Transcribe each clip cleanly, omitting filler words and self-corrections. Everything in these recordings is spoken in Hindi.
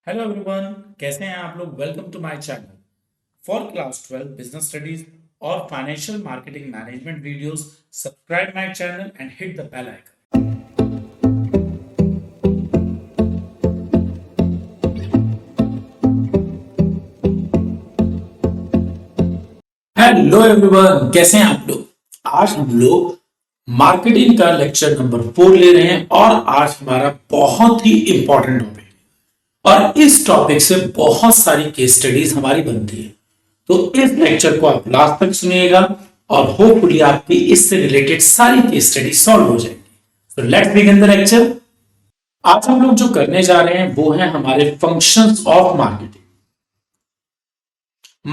हेलो एवरीवन, कैसे हैं आप लोग। Welcome to my channel for class 12 business studies और financial marketing management videos. Subscribe my channel and hit the bell icon. Hello everyone, कैसे हैं आप लोग। आज हम लोग मार्केटिंग का लेक्चर नंबर 4 ले रहे हैं और आज हमारा बहुत ही इंपॉर्टेंट टॉपिक और इस टॉपिक से बहुत सारी केस स्टडीज हमारी बनती है। तो इस लेक्चर को आप लास्ट तक सुनिएगा और होपफुली आपकी इससे रिलेटेड सारी केस स्टडी सॉल्व हो जाएंगी। तो लेट्स बिगिन द लेक्चर। आज हम लोग जो करने जा रहे हैं वो है हमारे functions of marketing.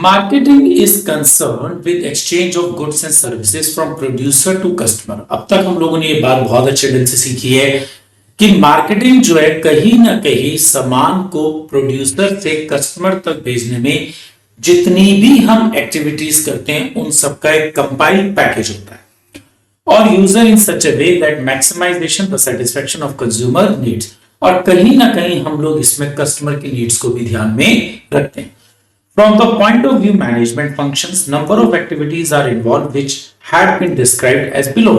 Marketing is concern with exchange of goods and services from producer to customer. अब तक हम लोगों ने ये बात बहुत अच्छे ढंग से सीखी है कि मार्केटिंग जो है कहीं ना कहीं सामान को प्रोड्यूसर से कस्टमर तक भेजने में जितनी भी हम एक्टिविटीज करते हैं उन सबका एक कंपाइल्ड पैकेज होता है और user in such a way that maximization the satisfaction of consumer needs. और कहीं ना कहीं हम लोग इसमें कस्टमर की नीड्स को भी ध्यान में रखते हैं। From the point of view management functions, number of activities are involved which had been described as below।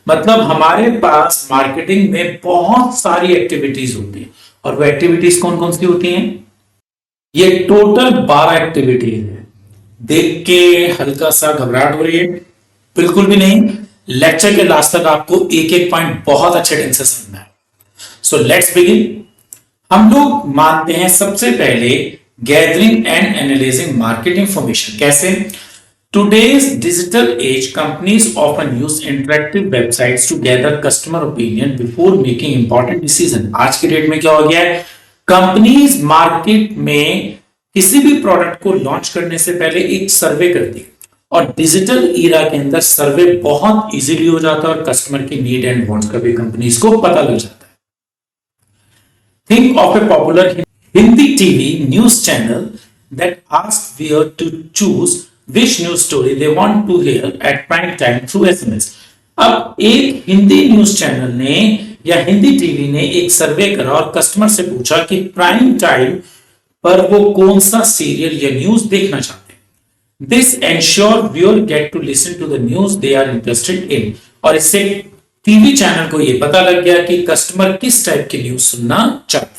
मतलब हमारे पास मार्केटिंग में बहुत सारी एक्टिविटीज होती हैं और वो एक्टिविटीज कौन कौन सी होती हैं। ये टोटल 12 एक्टिविटीज है। देख के हल्का सा घबराहट हो रही है? बिल्कुल भी नहीं। लेक्चर के लास्ट तक आपको एक एक पॉइंट बहुत अच्छे ढंग से समझना है। So let's begin. हम लोग मानते हैं सबसे पहले gathering and analysing market information. कैसे? Today's digital age, companies often use interactive websites to gather customer opinion before making important decision। आज के डेट में क्या हो गया है, कंपनीज मार्केट में किसी भी प्रोडक्ट को लॉन्च करने से पहले एक सर्वे करती है और डिजिटल ईरा के अंदर सर्वे बहुत इजीली हो जाता है और कस्टमर की नीड एंड वांट्स का भी कंपनीज को पता लग जाता है। Think of a popular Hindi TV news channel that asks viewer to choose which news story they want to hear at prime time through SMS। अब एक हिंदी न्यूज चैनल ने या हिंदी टीवी ने एक सर्वे करा और कस्टमर से पूछा कि प्राइम टाइम पर वो कौन सा सीरियल या न्यूज देखना चाहते हैं। This ensure viewer get to listen to the news they are interested in. और इससे टीवी चैनल को ये पता लग गया कि कस्टमर किस टाइप की न्यूज सुनना चाहते हैं।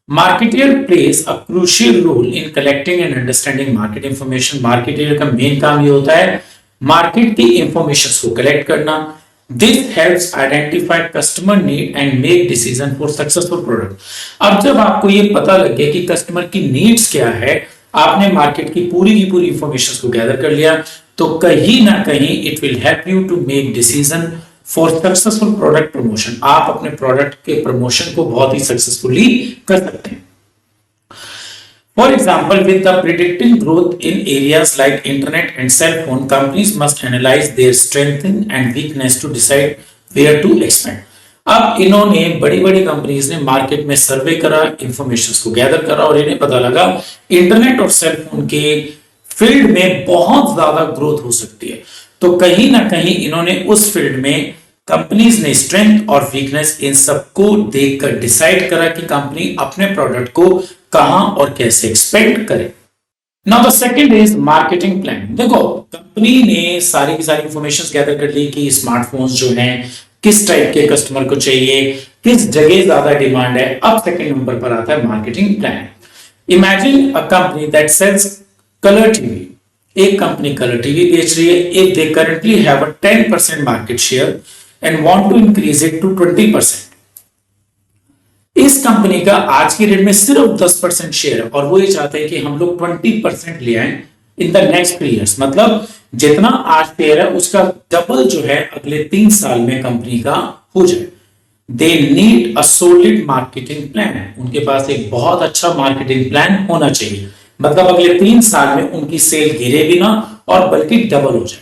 Marketer plays a crucial role in collecting and understanding market information। Marketeer का मेन काम ये होता है मार्केट की इंफॉर्मेशन को कलेक्ट करना। This helps identify customer need and make decision for successful product। अब जब आपको ये पता लग गया कि कस्टमर की नीड्स क्या है, आपने मार्केट की पूरी इंफॉर्मेशन को गैदर कर लिया, तो कहीं ना कहीं it will help you to make decision for successful product promotion. आप अपने प्रोडक्ट के प्रमोशन को बहुत ही सक्सेसफुली कर सकते हैं। For example, with the predicting growth in areas like internet and cell phone, companies must analyse their strength and weakness to decide where to expand. अब इन्होंने बड़ी कंपनीज ने मार्केट में सर्वे करा, इंफॉर्मेशन को गैदर करा और इन्हें पता लगा इंटरनेट और सेल फोन के फील्ड में बहुत ज्यादा ग्रोथ हो सकती है। तो कहीं ना कहीं इन्होंने उस फील्ड में कंपनीज ने स्ट्रेंथ और वीकनेस इन सबको देखकर डिसाइड करा कि कंपनी अपने प्रोडक्ट को कहां और कैसे एक्सपेंड करे। Now the second is marketing plan. देखो, कंपनी ने सारी की सारी इंफॉर्मेशन गैदर कर ली कि स्मार्टफोन्स जो हैं किस टाइप के कस्टमर को चाहिए, किस जगह ज्यादा डिमांड है। अब सेकंड नंबर पर आता है marketing plan. Imagine a company that sells colour TV. एक कंपनी कलर टीवी बेच रही है। If they currently have a 10% market share and want to increase it to 20%। इस कंपनी का आज की डेट में सिर्फ 10% शेयर है और वो ये चाहते हैं कि हम लोग 20% ले आए इन द नेक्स्ट 3 इयर्स। मतलब जितना आज शेयर है उसका डबल जो है अगले 3 साल में कंपनी का हो जाए। They need a solid marketing plan. उनके पास एक बहुत अच्छा मार्केटिंग प्लान होना चाहिए। मतलब अगले 3 साल में उनकी सेल गिरे भी ना और बल्कि डबल हो जाए।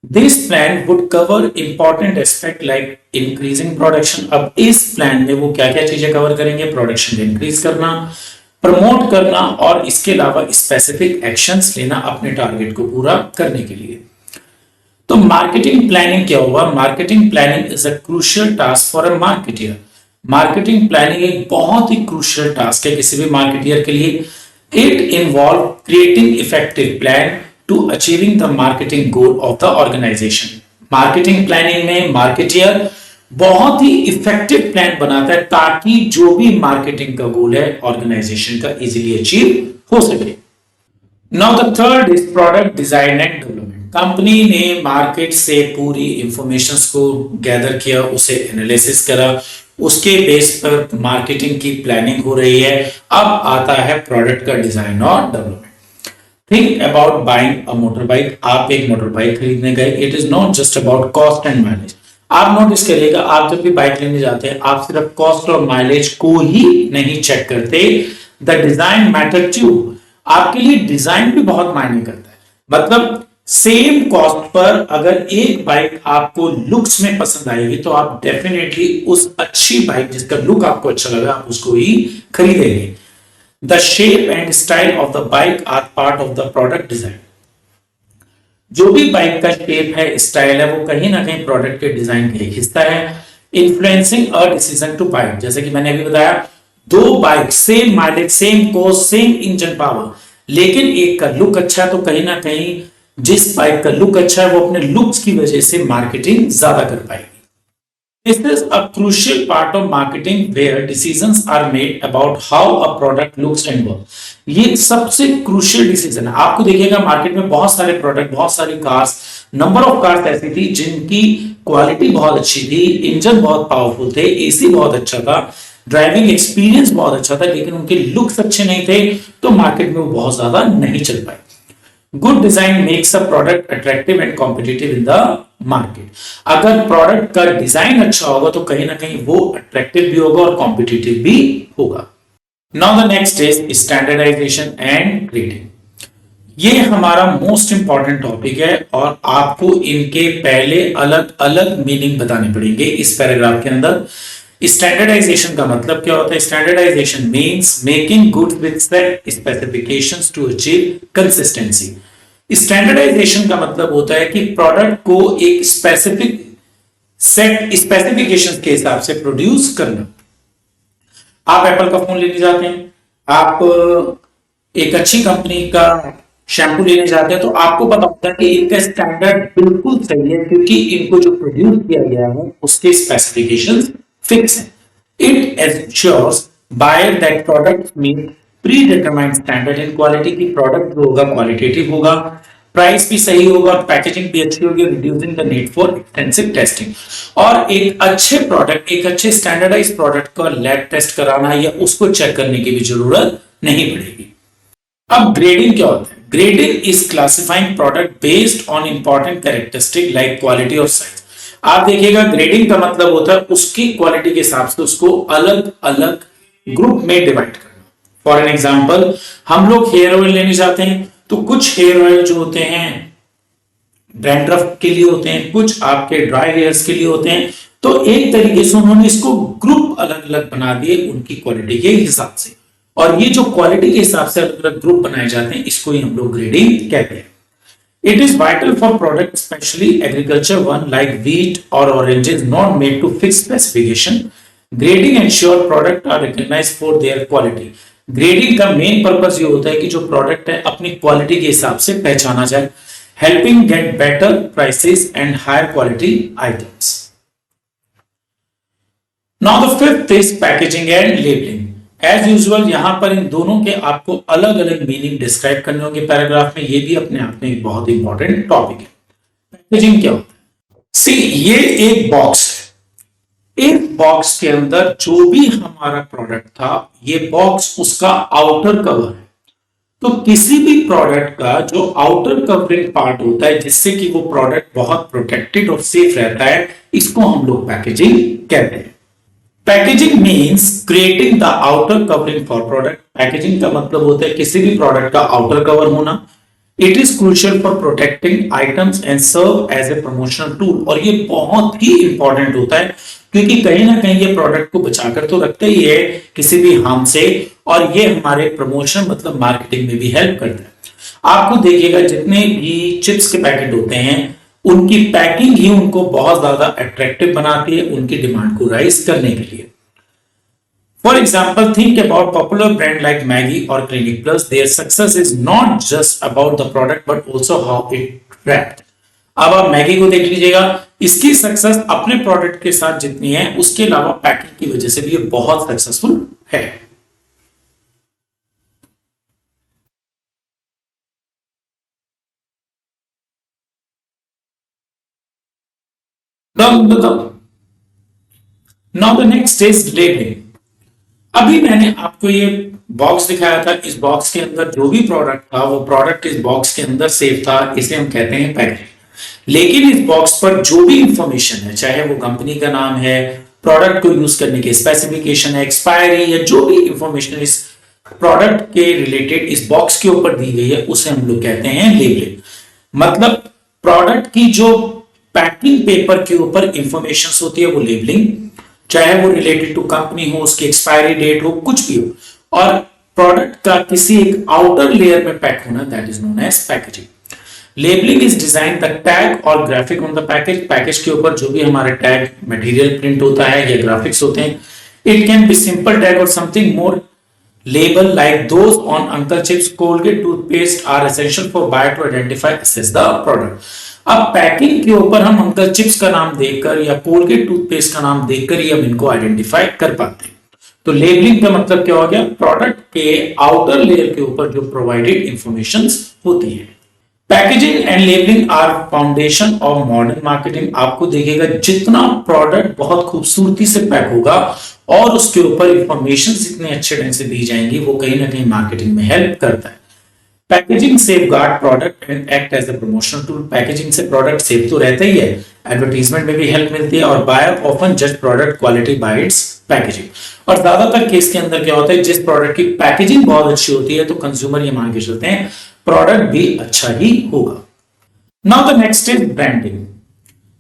This plan would cover important aspect like increasing production. अब इस प्लान में वो क्या क्या चीजें कवर करेंगे? प्रोडक्शन इंक्रीज करना, प्रमोट करना और इसके अलावा स्पेसिफिक एक्शंस लेना अपने टारगेट को पूरा करने के लिए। तो मार्केटिंग प्लानिंग क्या हुआ? Marketing planning is a crucial task for a marketer. Marketing planning एक बहुत ही क्रूशियल टास्क है किसी भी मार्केटियर के लिए। It involve creating effective plan to achieving the marketing goal of the organisation. Marketing planning में मार्केटियर बहुत ही इफेक्टिव प्लान बनाता है ताकि जो भी मार्केटिंग का गोल है ऑर्गेनाइजेशन का इजीली अचीव हो सके। Now the third is product design and development. Company ने मार्केट से पूरी इंफॉर्मेशन को गैदर किया, उसे एनालिसिस करा, उसके बेस पर मार्केटिंग की प्लानिंग हो रही है। अब आता है प्रोडक्ट का डिजाइन और development. Think about buying a motor bike. आप एक मोटर बाइक खरीदने गए। It is not just about cost and mileage. आप नोटिस करिएगा, आप जब भी बाइक लेने जाते हैं आप सिर्फ कॉस्ट और माइलेज को ही नहीं चेक करते, द डिजाइन मैटर टू। आपके लिए डिजाइन भी बहुत मायने करता है। मतलब सेम कॉस्ट पर अगर एक बाइक आपको लुक्स में पसंद आएगी तो आप डेफिनेटली उस अच्छी बाइक जिसका लुक आपको अच्छा लगा आप उसको ही खरीदेंगे। The shape and style of the bike are part of the product design. जो भी बाइक का शेप है, स्टाइल है, वो कहीं ना कहीं प्रोडक्ट के डिजाइन का एक हिस्सा है। Influencing a decision to bike. जैसे कि मैंने अभी बताया, दो bike same mileage, same cost, same engine power, लेकिन एक का लुक अच्छा है तो कहीं ना कहीं जिस बाइक का लुक अच्छा है वो अपने लुक्स की वजह से मार्केटिंग ज्यादा कर पाएगी। This is a crucial part of marketing where decisions are made about how a product looks and works. ये सबसे क्रूशियल डिसीजन है। आपको देखिएगा मार्केट में बहुत सारे प्रोडक्ट, बहुत सारी कार्स, नंबर ऑफ कार्स ऐसी थी जिनकी क्वालिटी बहुत अच्छी थी, इंजन बहुत पावरफुल थे, एसी बहुत अच्छा था, ड्राइविंग एक्सपीरियंस बहुत अच्छा था, लेकिन उनके लुक्स अच्छे नहीं थे तो मार्केट में वो बहुत ज्यादा नहीं चल पाए। Good design makes a product attractive and competitive in the market. अगर प्रोडक्ट का डिजाइन अच्छा होगा तो कहीं ना कहीं वो अट्रैक्टिव भी होगा और कॉम्पिटिटिव भी होगा। Now the next is standardisation and grading. ये हमारा मोस्ट इंपॉर्टेंट टॉपिक है और आपको इनके पहले अलग अलग मीनिंग बताने पड़ेंगे इस पैराग्राफ के अंदर। स्टैंडर्डाइजेशन का मतलब क्या होता है? Standardisation means making goods with set specifications to achieve consistency. Standardisation का मतलब होता है कि प्रोडक्ट को एक स्पेसिफिक सेट स्पेसिफिकेशंस के हिसाब से प्रोड्यूस करना। आप एप्पल का फोन लेने जाते हैं, आप एक अच्छी कंपनी का शैम्पू लेने जाते हैं तो आपको पता होता है कि इनका स्टैंडर्ड बिल्कुल सही है क्योंकि इनको जो प्रोड्यूस किया गया है उसके स्पेसिफिकेशंस फिक्स है। It ensures buyer that products meet predetermined standard in quality की प्रोडक्ट जो होगा क्वालिटेटिव होगा, प्राइस भी सही होगा और पैकेजिंग भी अच्छी होगी, reducing the need for extensive testing. और एक अच्छे प्रोडक्ट, एक अच्छे स्टैंडर्डाइज प्रोडक्ट का लैब टेस्ट कराना या उसको चेक करने की भी जरूरत नहीं पड़ेगी। अब ग्रेडिंग क्या होता है? Grading is classifying product based on important characteristic like quality और साइज। आप देखिएगा ग्रेडिंग का मतलब होता है उसकी क्वालिटी के हिसाब से उसको अलग अलग ग्रुप में डिवाइड करना। फॉर एन एग्जाम्पल, हम लोग हेयर ऑयल लेने जाते हैं तो कुछ हेयर ऑयल जो होते हैं डैंड्रफ के लिए होते हैं, कुछ आपके ड्राई हेयर्स के लिए होते हैं। तो एक तरीके से उन्होंने इसको ग्रुप अलग अलग बना दिए उनकी क्वालिटी के हिसाब से, और ये जो क्वालिटी के हिसाब से अलग अलग ग्रुप बनाए जाते हैं इसको ही हम लोग ग्रेडिंग कहते हैं। It is vital for products, especially agriculture one like wheat or oranges, not made to fixed specification. Grading ensure product are recognized for their quality. Grading का मेन पर्पस ये होता है कि जो प्रोडक्ट है अपनी क्वालिटी के हिसाब से पहचाना जाए, helping get better prices and higher quality items. Now the fifth is packaging and labeling. As usual यहां पर इन दोनों के आपको अलग अलग मीनिंग डिस्क्राइब करने होंगे पैराग्राफ में। ये भी अपने आप में एक बहुत इंपॉर्टेंट टॉपिक है। पैकेजिंग क्या होता है? सी, ये एक बॉक्स है। एक बॉक्स के अंदर जो भी हमारा प्रोडक्ट था, ये बॉक्स उसका आउटर कवर है। तो किसी भी प्रोडक्ट का जो आउटर कवरिंग पार्ट होता है जिससे कि वो प्रोडक्ट बहुत प्रोटेक्टेड और सेफ रहता है, इसको हम लोग पैकेजिंग कहते हैं। Packaging means creating the outer covering for product. Packaging का मतलब होता है किसी भी प्रोडक्ट का आउटर कवर होना। It is crucial for protecting items and serve as a promotional tool. और ये बहुत ही इंपॉर्टेंट होता है क्योंकि कहीं ना कहीं ये प्रोडक्ट को बचाकर तो रखते ही है किसी भी हार्म से, और ये हमारे प्रमोशन मतलब मार्केटिंग में भी हेल्प करता है। आपको देखिएगा जितने भी चिप्स के पैकेट होते हैं उनकी पैकिंग ही उनको बहुत ज्यादा अट्रैक्टिव बनाती है उनकी डिमांड को राइज करने के लिए। For example, think about popular brand like Maggi or Clinic Plus. Their success is not just about the product but also how it wrapped. अब आप मैगी को देख लीजिएगा, इसकी सक्सेस अपने प्रोडक्ट के साथ जितनी है उसके अलावा पैकिंग की वजह से भी ये बहुत सक्सेसफुल है। Now the next is labelling. अभी मैंने आपको ये बॉक्स दिखाया था, इस बॉक्स के अंदर जो भी प्रोडक्ट था वो प्रोडक्ट इस बॉक्स के अंदर सेव था, इसे हम कहते हैं पैकेजिंग। लेकिन इस बॉक्स पर जो भी इंफॉर्मेशन है, चाहे वो कंपनी का नाम है, प्रोडक्ट को यूज करने के स्पेसिफिकेशन है, एक्सपायरी या जो भी इंफॉर्मेशन इस प्रोडक्ट के रिलेटेड इस बॉक्स के ऊपर दी गई है उसे हम लोग कहते हैं लेबलिंग। मतलब प्रोडक्ट की जो पैकिंग पेपर के ऊपर इंफॉर्मेशन होती है वो लेबलिंग, चाहे वो रिलेटेड टू कंपनी हो, उसकी एक्सपायरी डेट हो, कुछ भी हो, और प्रोडक्ट का किसी एक आउटर लेयर में पैक होना, that is known as packaging. Labelling is design the tag और graphic on the package. Package के ऊपर जो भी हमारा टैग मटेरियल प्रिंट होता है या ग्राफिक्स होते हैं, it can be simple tag और something more label like those on Uncle Chips, Colgate toothpaste are essential for buyer to identify assess the product। अब पैकिंग के ऊपर हम अंकल चिप्स का नाम देखकर या कोलगेट टूथपेस्ट का नाम देखकर ही हम इनको आइडेंटिफाई कर पाते हैं। तो लेबलिंग का मतलब क्या हो गया, प्रोडक्ट के आउटर लेयर के ऊपर जो प्रोवाइडेड इंफॉर्मेशन होती है। Packaging and labelling are foundation of modern marketing. आपको देखिएगा जितना प्रोडक्ट बहुत खूबसूरती से पैक होगा और उसके ऊपर इंफॉर्मेशन इतने अच्छे ढंग से दी जाएंगी, वो कहीं ना कहीं मार्केटिंग में हेल्प करता है। Packaging safeguard product and act as a promotional tool. Packaging से प्रोडक्ट सेफ तो रहता ही है, एडवर्टीजमेंट में भी हेल्प मिलती है, और बायर ऑफन जज product quality bye it's packaging. और ज्यादातर केस के अंदर क्या होता है, जिस प्रोडक्ट की पैकेजिंग बहुत अच्छी होती है तो कंज्यूमर ये मान के चलते हैं प्रोडक्ट भी अच्छा ही होगा। Now the next is branding.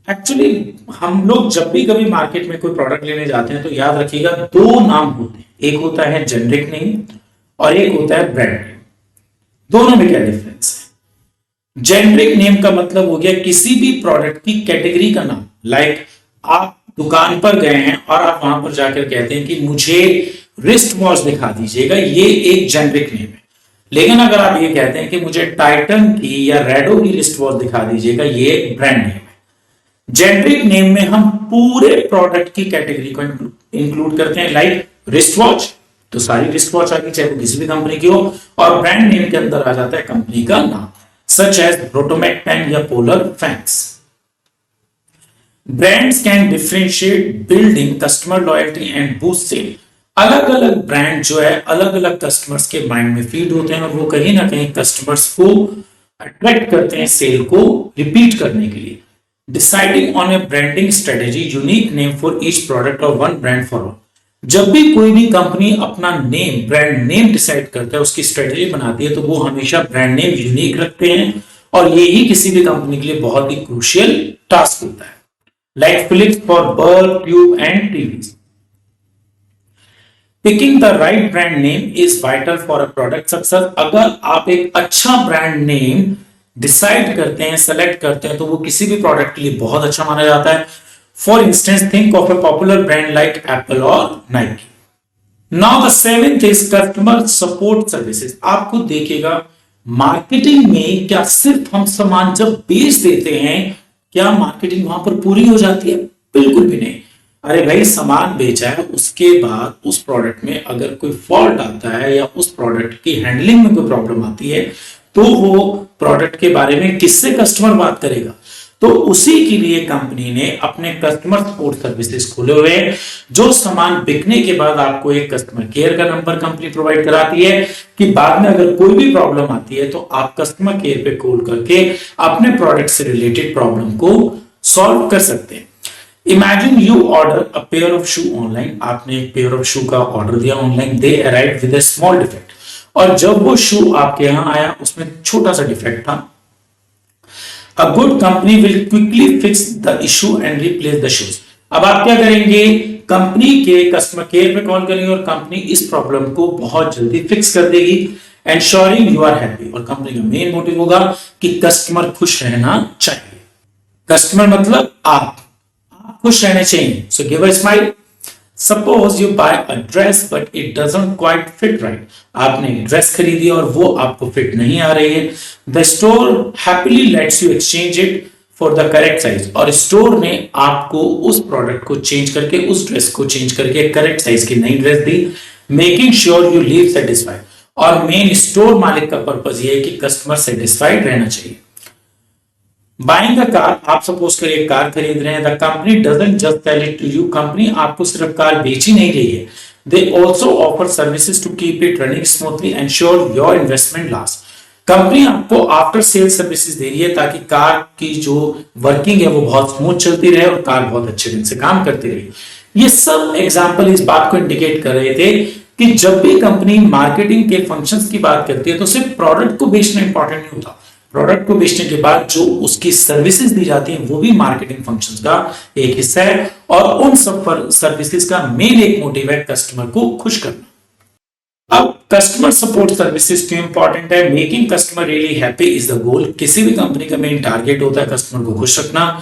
Actually हम लोग जब भी कभी मार्केट में कोई प्रोडक्ट लेने जाते हैं तो याद रखिएगा दो नाम होते हैं, एक होता है जेनरिक नेम और एक होता है ब्रांड नेम। दोनों में क्या डिफरेंस है? जेनरिक नेम का मतलब हो गया किसी भी प्रोडक्ट की कैटेगरी का नाम। लाइक आप दुकान पर गए हैं और आप वहां पर जाकर कहते हैं कि मुझे रिस्ट वॉच दिखा दीजिएगा, ये एक जेनरिक नेम है। लेकिन अगर आप ये कहते हैं कि मुझे टाइटन की या रेडो की रिस्ट वॉच दिखा दीजिएगा, ये एक ब्रांड नेम है। जेनरिक नेम में हम पूरे प्रोडक्ट की कैटेगरी को इंक्लूड करते हैं। लाइक रिस्ट वॉच तो सारी रिस्ट वॉच आ गई, चाहे वो किसी भी कंपनी की हो, और ब्रांड नेम के अंदर आ जाता है कंपनी का नाम, सच एज रोटोमैक पेन या Polar fans. Brands can differentiate building customer loyalty and boost sale. अलग अलग ब्रांड जो है अलग अलग कस्टमर्स के माइंड में फीड होते हैं और वो कहीं ना कहीं कस्टमर्स को अट्रैक्ट करते हैं सेल को रिपीट करने के लिए। Deciding on A branding strategy, unique name for each product और वन ब्रांड फॉर ऑल। जब भी कोई भी कंपनी अपना नेम, ब्रांड नेम डिसाइड करता है, उसकी स्ट्रेटेजी बनाती है, तो वो हमेशा ब्रांड नेम यूनिक रखते हैं और ये ही किसी भी कंपनी के लिए बहुत ही क्रूशियल टास्क होता है। Like Philips for bulb, tube and TVs. Picking the right brand name is vital for a product success. अगर आप एक अच्छा ब्रांड नेम डिसाइड करते हैं, सेलेक्ट करते हैं, तो वो किसी भी प्रोडक्ट के लिए बहुत अच्छा माना जाता है। For instance think of a popular brand like Apple और Nike. Now the seventh is customer support services. आपको देखिएगा मार्केटिंग में क्या सिर्फ हम सामान जब बेच देते हैं क्या मार्केटिंग वहां पर पूरी हो जाती है? बिल्कुल भी नहीं। अरे भाई सामान बेचा है, उसके बाद उस प्रोडक्ट में अगर कोई फॉल्ट आता है या उस प्रोडक्ट की हैंडलिंग में कोई प्रॉब्लम आती है तो वो प्रोडक्ट के बारे में किससे कस्टमर बात करेगा? तो उसी के लिए कंपनी ने अपने कस्टमर सपोर्ट सर्विसेज खोले हुए हैं, जो सामान बिकने के बाद आपको एक कस्टमर केयर का नंबर कंपनी प्रोवाइड कराती है कि बाद में अगर कोई भी प्रॉब्लम आती है तो आप कस्टमर केयर पे कॉल करके अपने प्रोडक्ट से रिलेटेड प्रॉब्लम को सॉल्व कर सकते हैं। Imagine you order a pair of shoe online. आपने एक पेयर ऑफ शू का ऑर्डर दिया online, they arrive with a small defect, और जब वो शू आपके यहां आया उसमें छोटा सा डिफेक्ट था। A good company will quickly fix the issue and replace the shoes। अब आप क्या करेंगे? कंपनी के कस्टमर केयर पे कॉल करेंगे और कंपनी इस प्रॉब्लम को बहुत जल्दी फिक्स कर देगी, एंश्योरिंग यू आर हैप्पी। और कंपनी का मेन मोटिव होगा कि कस्टमर खुश रहना चाहिए। कस्टमर मतलब आप खुश रहने चाहिए। So give a smile. Suppose you buy a dress but it doesn't quite fit right. आपने ड्रेस खरीदी और वो आपको फिट नहीं आ रही है। The store happily lets you exchange it for the correct size, और स्टोर ने आपको उस प्रोडक्ट को चेंज करके, उस ड्रेस को चेंज करके करेक्ट साइज की नई dress the, making sure you leave satisfied. और मेन स्टोर मालिक का पर्पज ये है कि कस्टमर सेटिस्फाइड रहना चाहिए। बाइंग अ कार, आप सपोज करिए एक कार खरीद रहे हैं। The company doesn't just sell it to you, company आपको सिर्फ कार बेच ही नहीं रही है, they also offer services to keep it running smoothly and sure your investment last. Company आपको आफ्टर सेल सर्विसेज दे रही है ताकि कार की जो वर्किंग है वो बहुत स्मूथ चलती रहे और कार बहुत अच्छे ढंग से काम करती रहे। ये सब एग्जाम्पल इस बात को इंडिकेट कर रहे थे कि जब भी कंपनी मार्केटिंग के फंक्शंस की बात करती है तो सिर्फ प्रोडक्ट को बेचना इंपॉर्टेंट नहीं होता, प्रोडक्ट को बेचने के बाद जो उसकी सर्विसेज दी जाती हैं वो भी मार्केटिंग फंक्शंस का एक हिस्सा है। और उन सब सर्विसेज का मेन एक मोटिव है कस्टमर को खुश करना। अब कस्टमर सपोर्ट सर्विसेज क्यों इंपॉर्टेंट है? Making customer really happy is the goal. किसी भी कंपनी का मेन टारगेट होता है कस्टमर को खुश रखना।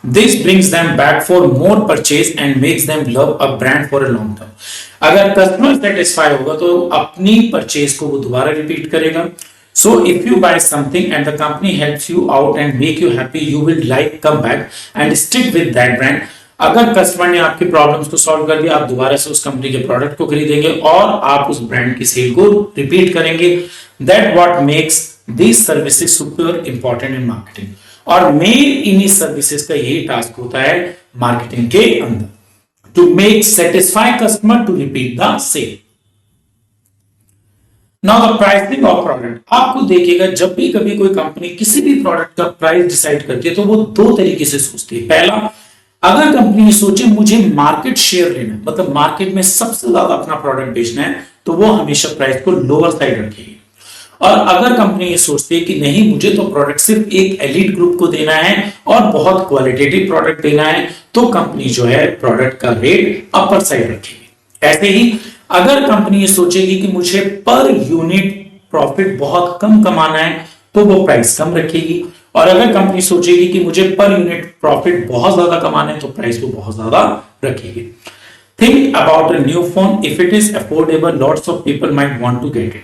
This brings them back for more purchase and makes them love a brand for a long term. अगर कस्टमर सेटिस्फाई होगा तो अपनी परचेज को वो दोबारा रिपीट करेगा। So if you buy something and the company helps you out and make you happy, you will like come back and stick with that brand. अगर कस्टमर ने आपकी प्रॉब्लम्स को सॉल्व कर दिया, आप दोबारा से उस कंपनी के प्रोडक्ट को खरीदेंगे और आप उस ब्रांड की सेल को रिपीट करेंगे। That what makes these services super important in marketing. और मेन इन्हीं सर्विसेज का यही टास्क होता है मार्केटिंग के अंदर, to make satisfy customer to repeat the sale. Now the pricing of product, आपको देखिएगा जब भी कभी कोई कंपनी किसी भी प्रोडक्ट का प्राइस डिसाइड करती है तो वो दो तरीके से सोचती है। पहला, अगर कंपनी सोचे मुझे मार्केट शेयर लेना है, मतलब मार्केट में सबसे ज्यादा अपना प्रोडक्ट बेचना है, तो वो हमेशा प्राइस को लोअर साइड रखेगी। और अगर कंपनी ये सोचती है कि नहीं मुझे तो प्रोडक्ट सिर्फ एक एलीट ग्रुप को देना है और बहुत क्वालिटेटिव प्रोडक्ट देना है, तो कंपनी जो है प्रोडक्ट का रेट अपर साइड रखेगी। ऐसे ही अगर कंपनी ये सोचेगी कि मुझे पर यूनिट प्रॉफिट बहुत कम कमाना है तो वो प्राइस कम रखेगी। और अगर कंपनी सोचेगी कि मुझे पर यूनिट प्रॉफिट बहुत ज्यादा कमाना है तो प्राइस को बहुत ज्यादा रखेगी। Think about a new phone, if it is affordable lots of people might want to get it.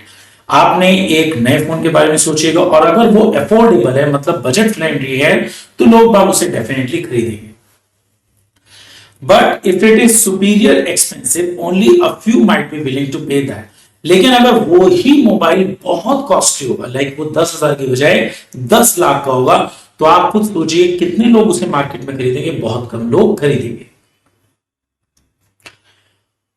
आपने एक नए फोन के बारे में सोचिएगा और अगर वो अफोर्डेबल है, मतलब बजट फ्रेंडली है, तो लोग बाग उसे डेफिनेटली खरीदेंगे। But if it is superior expensive, only a few might be willing to pay that. लेकिन अगर वो ही मोबाइल बहुत कॉस्टली होगा, लाइक वो 10,000 की बजाय 10 लाख का होगा, तो आप खुद सोचिए कितने लोग उसे मार्केट में खरीदेंगे? बहुत कम लोग खरीदेंगे।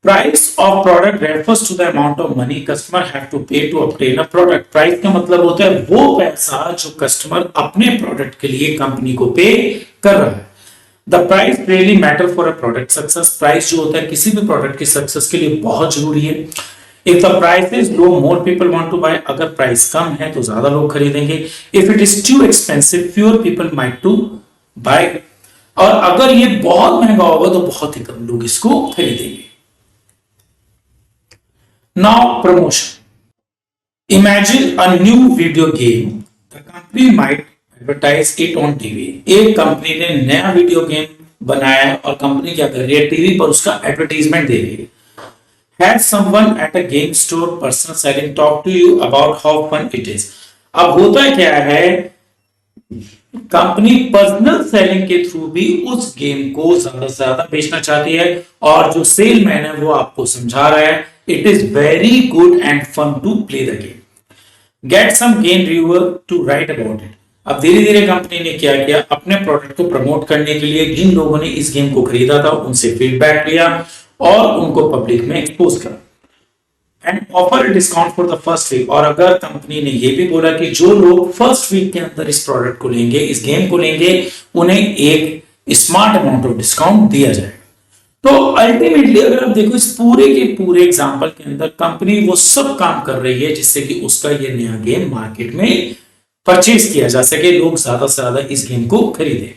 Price of product refers to the amount of money customer have to pay to obtain a product. Price का मतलब होता है वो पैसा जो कस्टमर अपने प्रोडक्ट के लिए कंपनी को पे कर रहा है। The price really matter for a product success. Price जो होता है किसी भी प्रोडक्ट की सक्सेस के लिए बहुत जरूरी है। If the price is low more people want to buy, अगर प्राइस कम है तो ज्यादा लोग खरीदेंगे। If it is too expensive fewer people might to buy, और अगर ये बहुत महंगा होगा तो बहुत ही कम लोग इसको खरीदेंगे। Now promotion, imagine a new video game, the company might advertise it on TV. एक कंपनी ने नया वीडियो गेम बनाया है और कंपनी क्या कर रही है, टीवी पर उसका एडवर्टाइजमेंट दे रही है। Has someone at a game store personal selling talk to you about how fun it is? अब होता क्या है, कंपनी पर्सनल सेलिंग के थ्रू भी उस गेम को ज्यादा से ज्यादा बेचना चाहती है और जो सेलमैन है वो आपको समझा रहा है it is very good and fun to play the game. Get some game reviewer to write about it. अब धीरे धीरे कंपनी ने क्या किया, अपने प्रोडक्ट को प्रमोट करने के लिए जिन लोगों ने इस गेम को खरीदा था उनसे फीडबैक लिया और उनको पब्लिक में एक्सपोज करा and offer discount for the first week. और अगर कंपनी ने यह भी बोला कि जो लोग फर्स्ट वीक के अंदर इस प्रोडक्ट को लेंगे, इस गेम को लेंगे, उन्हें एक स्मार्ट अमाउंट ऑफ डिस्काउंट दिया जाएगा। तो अल्टीमेटली अगर आप देखो इस पूरे के पूरे एग्जांपल के अंदर कंपनी वो सब काम कर रही है जिससे कि उसका ये नया गेम मार्केट में परचेज किया जा सके, लोग ज्यादा से ज्यादा इस गेम को खरीदे।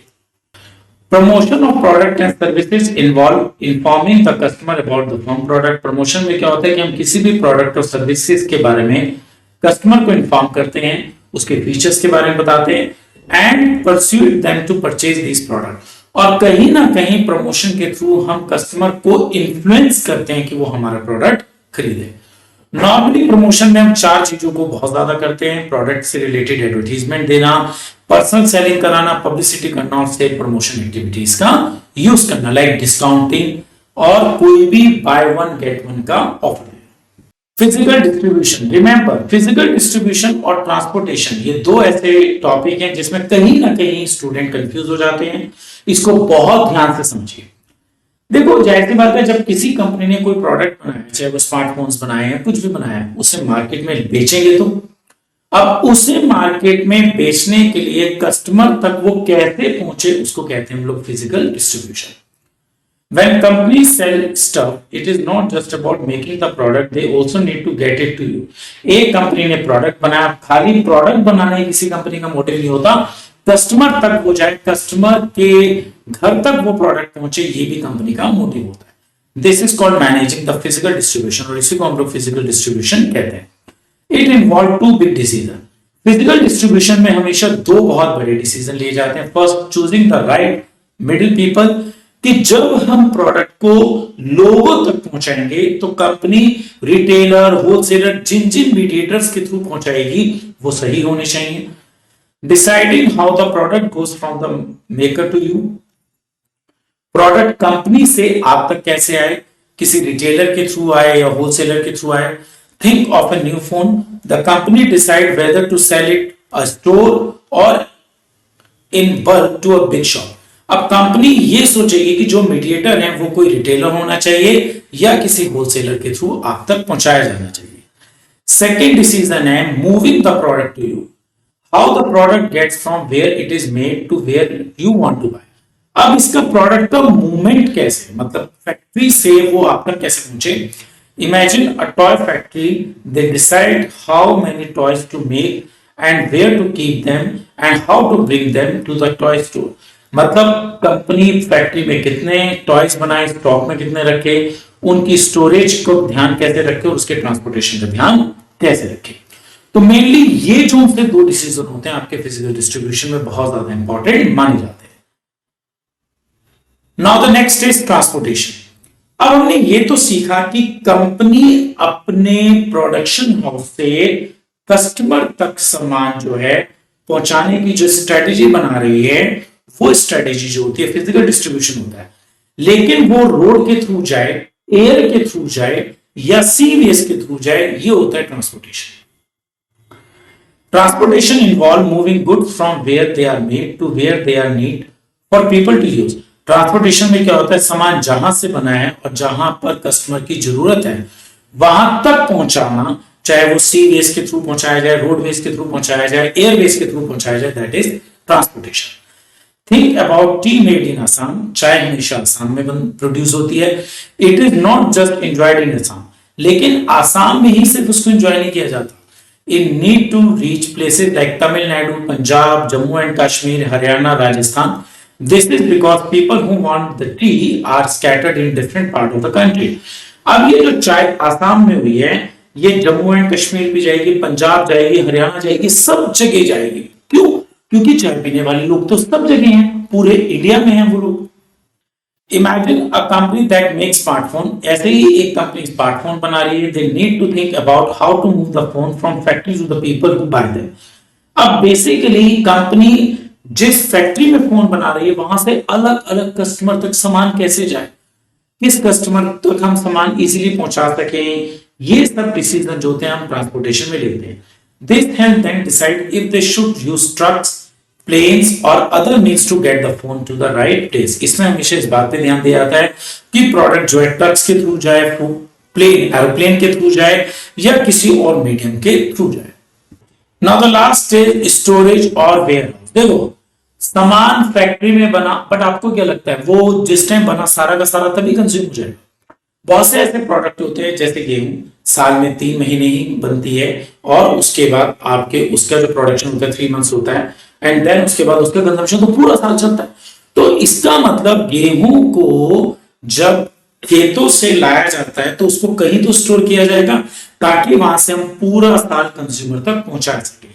Promotion of product and services involve informing the customer about the firm product. Promotion में क्या होता है कि हम किसी भी प्रोडक्ट और सर्विसेज के बारे में कस्टमर को इन्फॉर्म करते हैं, उसके फीचर्स के बारे में बताते हैं and persuade them to purchase this product. और कहीं ना कहीं प्रमोशन के थ्रू हम कस्टमर को इन्फ्लुएंस करते हैं कि वो हमारा प्रोडक्ट खरीदे। नॉर्मली प्रमोशन में हम चार चीजों को बहुत ज्यादा करते हैं: प्रोडक्ट से रिलेटेड एडवर्टीजमेंट देना, पर्सनल सेलिंग कराना, पब्लिसिटी करना और सेल प्रमोशन एक्टिविटीज का यूज करना, लाइक डिस्काउंटिंग और कोई भी बाय वन गेट वन का offer. Physical distribution, remember physical distribution और ट्रांसपोर्टेशन ये दो ऐसे टॉपिक हैं जिसमें कहीं ना कहीं स्टूडेंट कंफ्यूज हो जाते हैं। इसको बहुत ध्यान से समझिए। देखो, जाहिर बात है, जब किसी कंपनी ने कोई प्रोडक्ट बनाया, चाहे वो स्मार्टफोन्स बनाए हैं, कुछ भी बनाया है, उसे मार्केट में बेचेंगे तो अब उसे मार्केट में बेचने के लिए कस्टमर तक वो कैसे पहुंचे, उसको कहते हैं हम लोग physical distribution. When companies sell stuff, it is not just about making the product, they also need to get it to you. एक कंपनी ने प्रोडक्ट बनाया, खाली प्रोडक्ट बनाने किसी कंपनी का मोटिव नहीं होता, कस्टमर तक हो जाए, कस्टमर के घर तक वो प्रोडक्ट पहुंचे, ये भी कंपनी का मोटिव होता है। This is called managing the physical distribution, और इसी को हम लोग फिजिकल डिस्ट्रीब्यूशन कहते हैं। It involve two big decision. Physical distribution में हमेशा दो बहुत बड़े डिसीजन लिए जाते हैं। First, choosing the right middle people, कि जब हम प्रोडक्ट को लोगों तक पहुंचाएंगे तो कंपनी, रिटेलर, होलसेलर, जिन जिन मीडिएटर्स के थ्रू पहुंचाएगी वो सही होने चाहिए। Deciding how the product goes from the maker to you, product company से आप तक कैसे आए, किसी रिटेलर के थ्रू आए या होलसेलर के थ्रू आए। Think of a new phone, the company decide whether to sell it a store और in bulk to a big shop. अब कंपनी ये सोचेगी कि जो मीडिएटर है वो कोई रिटेलर होना चाहिए या किसी होलसेलर के थ्रू आप तक पहुंचाया जाना चाहिए। सेकेंड डिसीजन है moving the product to you, how the product gets from where it is made to where you want to buy. अब इसका प्रोडक्ट का मूवमेंट कैसे, मतलब फैक्ट्री से वो आप तक कैसे पहुंचे। Imagine a toy factory, they decide how many toys to make and where to keep them and how to bring them to the toy store. मतलब कंपनी फैक्ट्री में कितने टॉयज बनाए, स्टॉक में कितने रखे, उनकी स्टोरेज को ध्यान कैसे रखे और उसके ट्रांसपोर्टेशन का ध्यान कैसे रखे। तो मेनली ये जो उनके दो डिसीजन होते हैं आपके फिजिकल डिस्ट्रीब्यूशन में बहुत ज्यादा इंपॉर्टेंट माने जाते हैं। Now the next is transportation. अब हमने ये तो सीखा कि कंपनी अपने प्रोडक्शन हाउस से कस्टमर तक सामान जो है पहुंचाने की जो स्ट्रेटेजी बना रही है, वो स्ट्रेटेजी जो होती है फिजिकल डिस्ट्रीब्यूशन होता है। लेकिन वो रोड के थ्रू जाए, एयर के थ्रू जाए या सी वेज के थ्रू जाए, ये होता है transportation. Transportation involve moving goods from where they are made to where they are need for people to use. Transportation में क्या होता है, सामान जहां से बना है और जहां पर कस्टमर की जरूरत है वहां तक पहुंचाना, चाहे वो सी वेज के थ्रू पहुंचाया जाए, रोड वेज के थ्रू पहुंचाया जाए, एयर वेज के थ्रू पहुंचाया जाए, that is transportation. Think about tea made in Assam, चाय हमेशा असम में प्रोड्यूस होती है। It is not just enjoyed in Assam, लेकिन आसाम में ही सिर्फ उसको एंजॉय नहीं किया जाता। In need to reach places like Tamil Nadu, Punjab, Jammu and Kashmir, Haryana, Rajasthan. This is because people who want the tea are scattered in different part of the country. अब ये जो चाय आसाम में हुई है, ये जम्मू एंड कश्मीर भी जाएगी, पंजाब जाएगी, हरियाणा जाएगी, सब जगह जाएगी। क्यों? क्योंकि चाय पीने वाले लोग तो सब जगह हैं, पूरे इंडिया में हैं वो लोग। Imagine a company that make smartphone, ऐसे ही एक कंपनी स्मार्टफोन बना रही है। They need to think about how to move the phone from factory to the people who buy them. अब बेसिकली कंपनी जिस फैक्ट्री में फोन बना रही है वहां से अलग अलग कस्टमर तक सामान कैसे जाए, किस कस्टमर तक हम सामान इजीली पहुंचा सकें, ये सब डिसीजन जो होते हैं हम ट्रांसपोर्टेशन में लेते हैं। This help them decide if they should use trucks, planes or other means to get the phone to the right place. इसमें हमेशा इस बात पे ध्यान दिया जाता है कि प्रोडक्ट जो है ट्रक्स के थ्रू जाए, प्लेन एरोप्लेन के थ्रू जाए या किसी और मीडियम के थ्रू जाए। Now the last is storage और वेयरहाउस। देखो, सामान फैक्ट्री में बना, बट आपको क्या लगता है वो जिस टाइम बना सारा का सारा तभी कंज्यूम हो जाएगा? बहुत से ऐसे प्रोडक्ट होते हैं जैसे गेहूं साल में 3 महीने ही बनती है और उसके बाद आपके उसका जो प्रोडक्शन होता है 3 मंथ्स होता है एंड देन उसके बाद उसका कंजम्पशन तो पूरा साल चलता है। तो इसका मतलब गेहूं को जब खेतों से लाया जाता है तो उसको कहीं तो स्टोर किया जाएगा ताकि वहां से हम पूरा साल कंज्यूमर तक पहुंचा सके।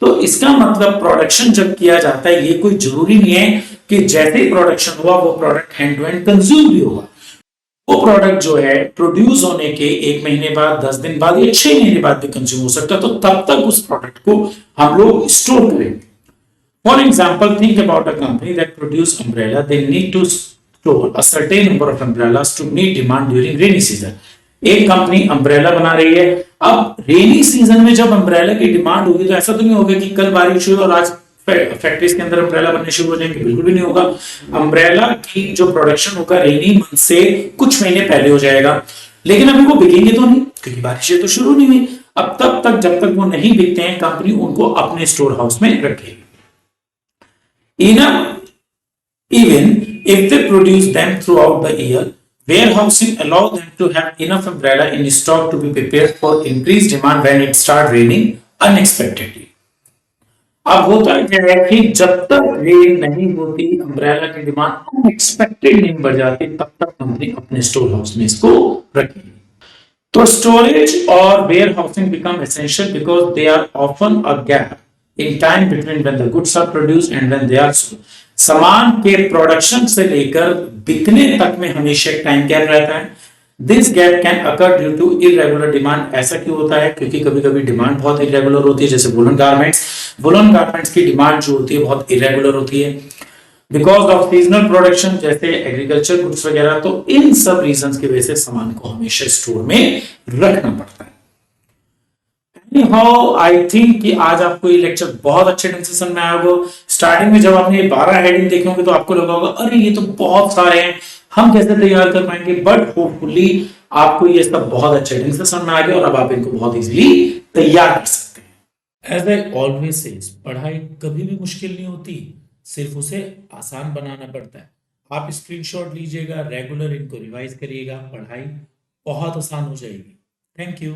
तो इसका मतलब प्रोडक्शन जब किया जाता है, ये कोई जरूरी नहीं है कि जैसे ही प्रोडक्शन हुआ वो product hand to hand consume भी होगा। वो प्रोडक्ट जो है प्रोड्यूस होने के 1 महीने बाद, 10 दिन बाद या 6 महीने बाद भी कंज्यूम हो सकता है, तो तब तक उस प्रोडक्ट को हम लोग स्टोर करेंगे। For example, think about a company that produce umbrella, they need to store a certain number of umbrellas to meet demand during rainy season. एक कंपनी अम्ब्रेला बना रही है, अब रेनी सीजन में जब अम्ब्रेला की डिमांड होगी तो ऐसा तो नहीं होगा कि कल बारिश हुई और आज फैक्ट्रीज के अंदर अम्ब्रेला बनने शुरू हो जाएंगे, बिल्कुल भी नहीं होगा। अम्ब्रेला की जो प्रोडक्शन होगा रेनी मंथ से कुछ महीने पहले हो जाएगा, लेकिन अभी वो बिकेंगे तो नहीं क्योंकि बारिशें तो शुरू नहीं हुई। अब तब तक जब तक वो नहीं बिकते हैं, कंपनी उनको अपने स्टोर हाउस में रखेगी। Even if they produce them throughout the year, warehousing allow them to have enough umbrella in stock to be prepared for increased demand when it start raining unexpectedly. अब होता क्या है कि जब तक रेन नहीं होती, अम्ब्रेला की डिमांड अनएक्सपेक्टेड नहीं बढ़ जाती, तब तक कंपनी अपने स्टोर हाउस में इसको रखेगी। तो स्टोरेज और warehousing become essential because there are often a gap in time between when the goods are produced and when they are sold. सामान के प्रोडक्शन से लेकर बिकने तक में हमेशा एक टाइम गैप रहता है। This gap can occur due to irregular demand. ऐसा क्यों होता है? क्योंकि कभी कभी डिमांड बहुत इरेगुलर होती है, जैसे वुलन गारमेंट्स की डिमांड जो होती है बहुत इरेगुलर होती है बिकॉज ऑफ सीजनल प्रोडक्शन, जैसे एग्रीकल्चर गुड्स वगैरह। तो इन सब रीजंस की वजह से सामान को हमेशा स्टोर में रखना पड़ता है। हाउ आई थिंक कि आज आपको ये लेक्चर बहुत अच्छे ढंग से समझ में आया होगा। स्टार्टिंग में जब आपने 12 हेडिंग देखे होंगे तो आपको लगा होगा अरे ये तो बहुत सारे हैं, हम कैसे तैयार कर पाएंगे, बट होपफुली आपको ये सब बहुत अच्छे ढंग से समझ में आ गया और अब आप इनको बहुत इजीली तैयार कर सकते हैं। एज आई ऑलवेज सेज, पढ़ाई कभी भी मुश्किल नहीं होती, सिर्फ उसे आसान बनाना पड़ता है। आप स्क्रीनशॉट लीजिएगा, रेगुलर इनको रिवाइज करिएगा, पढ़ाई बहुत आसान हो जाएगी। Thank you.